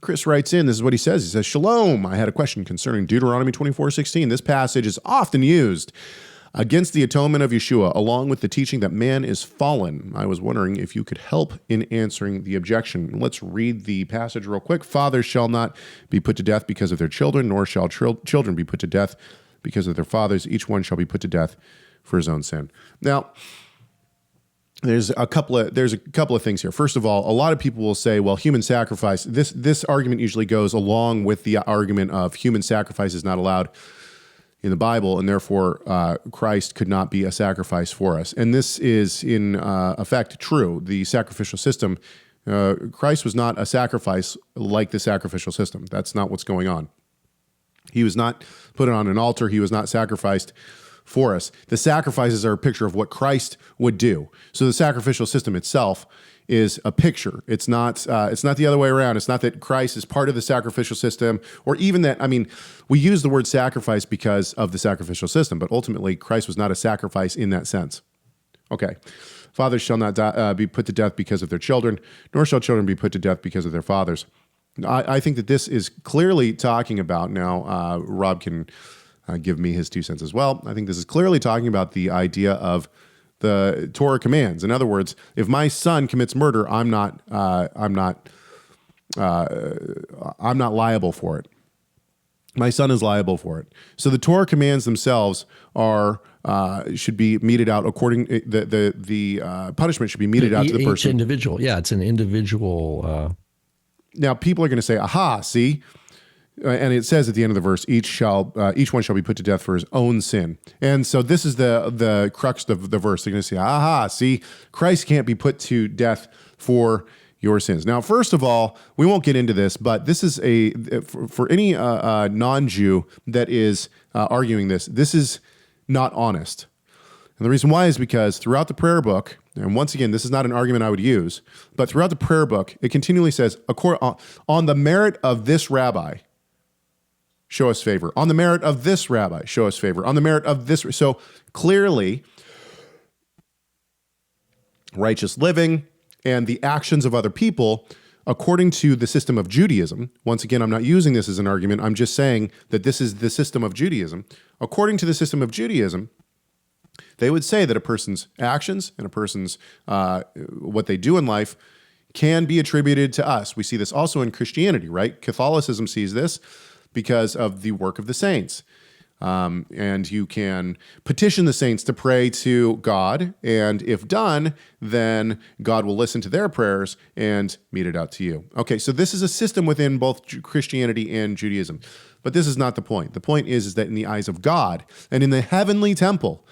Chris writes in, this is what he says. He says, Shalom, I had a question concerning Deuteronomy 24:16. This passage is often used against the atonement of Yeshua, along with the teaching that man is fallen. I was wondering if you could help in answering the objection. Let's read the passage real quick. Fathers shall not be put to death because of their children, nor shall children be put to death because of their fathers. Each one shall be put to death for his own sin. Now, there's a couple of things here. First of all, a lot of people will say, well, human sacrifice, this argument usually goes along with the argument of human sacrifice is not allowed in the Bible, and therefore Christ could not be a sacrifice for us. And this is in effect true. The sacrificial system, Christ was not a sacrifice like the sacrificial system. That's not what's going on. He was not put on an altar. He was not sacrificed for us. The sacrifices are a picture of what Christ would do. So the sacrificial system itself is a picture. It's not the other way around. It's not that Christ is part of the sacrificial system, or even that, we use the word sacrifice because of the sacrificial system, but ultimately Christ was not a sacrifice in that sense. Okay. Fathers shall not be put to death because of their children, nor shall children be put to death because of their fathers. I think that this is clearly talking about, now Rob can give me his 2 cents as well. I think this is clearly talking about the idea of the Torah commands. In other words, if my son commits murder, I'm not liable for it. My son is liable for it. So the Torah commands themselves should be meted out according the punishment should be meted out to the person. Each individual, yeah, it's an individual. Now people are going to say, "Aha! See." And it says at the end of the verse, each one shall be put to death for his own sin. And so this is the crux of the verse. They're going to say, aha, see, Christ can't be put to death for your sins. Now, first of all, we won't get into this, but this is for any non-Jew that is arguing this is not honest. And the reason why is because throughout the prayer book, and once again, this is not an argument I would use, but throughout the prayer book, it continually says, on the merit of this rabbi, show us favor. On the merit of this rabbi, show us favor. On the merit of this. So clearly, righteous living and the actions of other people, according to the system of Judaism, once again, I'm not using this as an argument. I'm just saying that this is the system of Judaism. According to the system of Judaism, they would say that a person's actions and a person's what they do in life can be attributed to us. We see this also in Christianity, right? Catholicism sees this because of the work of the saints. And you can petition the saints to pray to God, and if done, then God will listen to their prayers and mete it out to you. Okay, so this is a system within both Christianity and Judaism, but this is not the point. The point is that in the eyes of God and in the heavenly temple,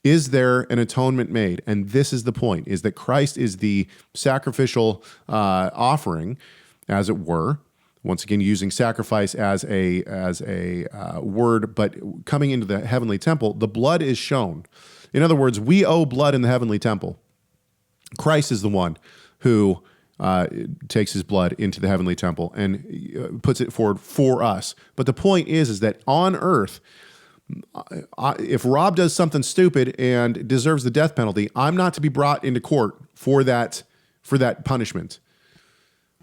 is there an atonement made? And this is the point, is that Christ is the sacrificial offering, as it were. Once again, using sacrifice as a word, but coming into the heavenly temple, the blood is shown. In other words, we owe blood in the heavenly temple. Christ is the one who takes his blood into the heavenly temple and puts it forward for us. But the point is that on earth, if Rob does something stupid and deserves the death penalty, I'm not to be brought into court for that punishment.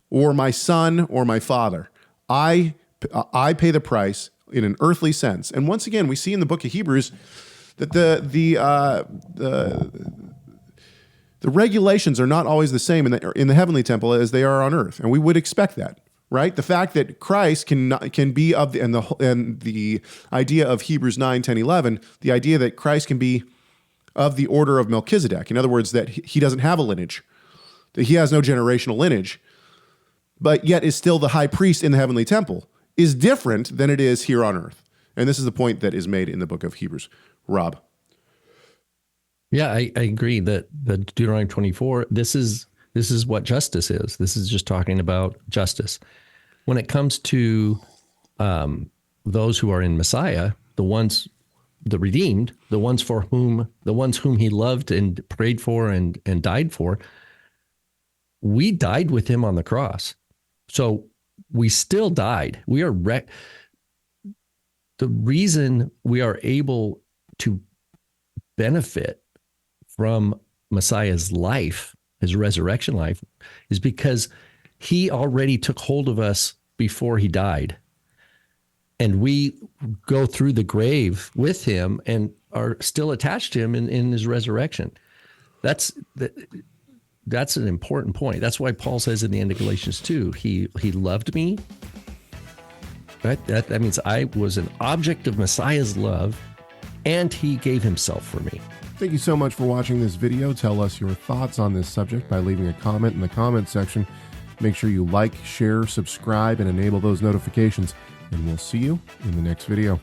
Or my son or my father. I pay the price in an earthly sense. And once again, we see in the book of Hebrews that the regulations are not always the same in the heavenly temple as they are on earth, and we would expect that, right? The fact that Christ can be of the idea of Hebrews 9, 10, 11, the idea that Christ can be of the order of Melchizedek. In other words, that he doesn't have a lineage, that he has no generational lineage, but yet is still the high priest in the heavenly temple, is different than it is here on earth. And this is the point that is made in the book of Hebrews. Rob. Yeah, I agree that the Deuteronomy 24, this is what justice is. This is just talking about justice. When it comes to those who are in Messiah, the redeemed, the ones whom he loved and prayed for and died for, we died with him on the cross. So we still died. We are the reason we are able to benefit from Messiah's life, his resurrection life, is because He already took hold of us before he died. And we go through the grave with him and are still attached to him in his resurrection. That's an important point. That's why Paul says in the end of Galatians 2, he loved me. Right? That means I was an object of Messiah's love, and he gave himself for me. Thank you so much for watching this video. Tell us your thoughts on this subject by leaving a comment in the comment section. Make sure you like, share, subscribe, and enable those notifications. And we'll see you in the next video.